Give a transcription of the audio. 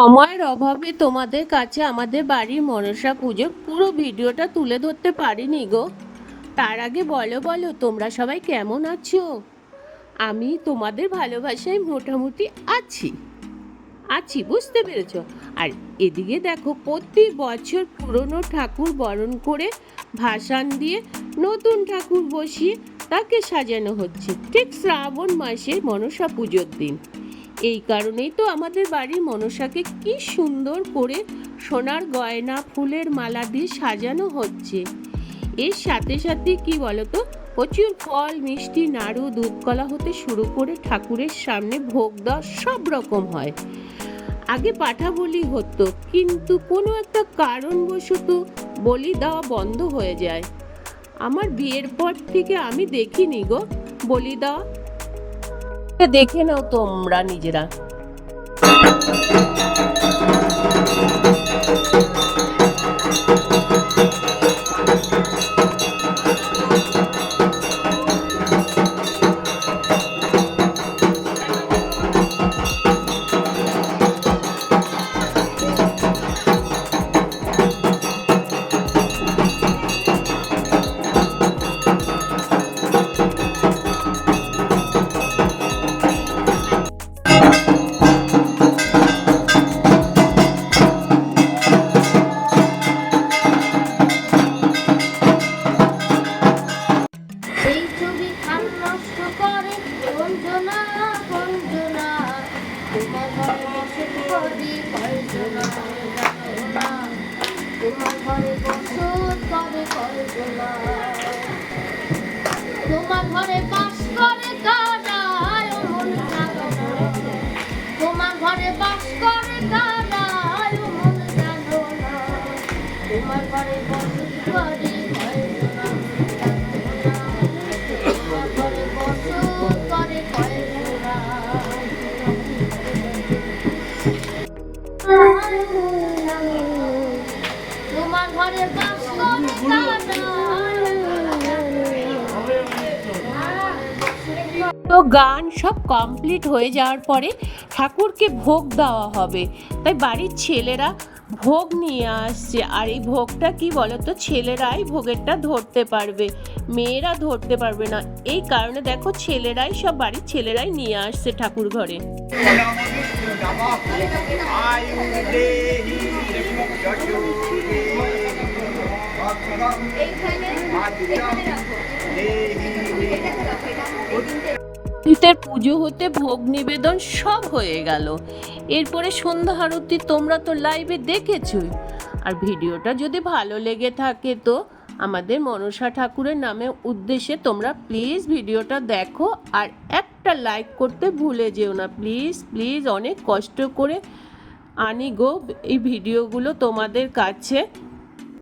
সময়ের অভাবে তোমাদের কাছে আমাদের বাড়ির মনসা পুজোর পুরো ভিডিওটা তুলে ধরতে পারিনি গো। তার আগে বলো বলো তোমরা সবাই কেমন আছো? আমি তোমাদের ভালোবাসায় মোটামুটি আছি আছি বুঝতে পেরেছ? আর এদিকে দেখো, প্রতি বছর পুরনো ঠাকুর বরণ করে ভাসান দিয়ে নতুন ঠাকুর বসিয়ে তাকে সাজানো হচ্ছে ঠিক শ্রাবণ মাসে মনসা পুজোর দিন। এই কারণেই তো আমাদের বাড়ির মনসাকে কি সুন্দর করে সোনার গয়না ফুলের মালা দিয়ে সাজানো হচ্ছে। এর সাথে সাথে কি বলতো, প্রচুর ফল মিষ্টি নাড়ু দুধ কলা হতে শুরু করে ঠাকুরের সামনে ভোগ দেওয়া সব রকম হয়। আগে পাঠা বলি হতো, কিন্তু কোনো একটা কারণবশত বলি দেওয়া বন্ধ হয়ে যায়। আমার বিয়ের পর থেকে আমি দেখিনি গো বলি দেওয়া। দেখে নাও তোমরা নিজেরা। তোমার ঘরে বাস করে কানায় মন জানো না, তোমার ঘরে বাস করে কানায় মন জানো না, তোমার ঘরে বসত করে তোমার ঘরে বসত করে তোমার ঘরে বাস করে তো গান সব কমপ্লিট হয়ে যাওয়ার পরে ঠাকুরকে ভোগ দেওয়া হবে, তাই বাড়ির ছেলেরা ভোগ নিয়ে আসছে। আর এই ভোগটা কি বলতো, ছেলেরাই ভোগেরটা ধরতে পারবে, মেয়েরা ধরতে পারবে না। এই কারণে দেখো ছেলেরাই, সব বাড়ির ছেলেরাই নিয়ে আসছে ঠাকুর ঘরে। শীতের পুজো হতে ভোগ নিবেদন সব হয়ে গেল। এরপরে সন্ধ্যা আরতি তোমরা তো লাইভে দেখেছই। আর ভিডিওটা যদি ভালো লেগে থাকে তো আমাদের মনসা ঠাকুরের নামে উদ্দেশ্যে তোমরা প্লিজ ভিডিওটা দেখো, আর একটা লাইক করতে ভুলে যেও না প্লিজ প্লিজ। অনেক কষ্ট করে আনি গো এই ভিডিওগুলো তোমাদের কাছে।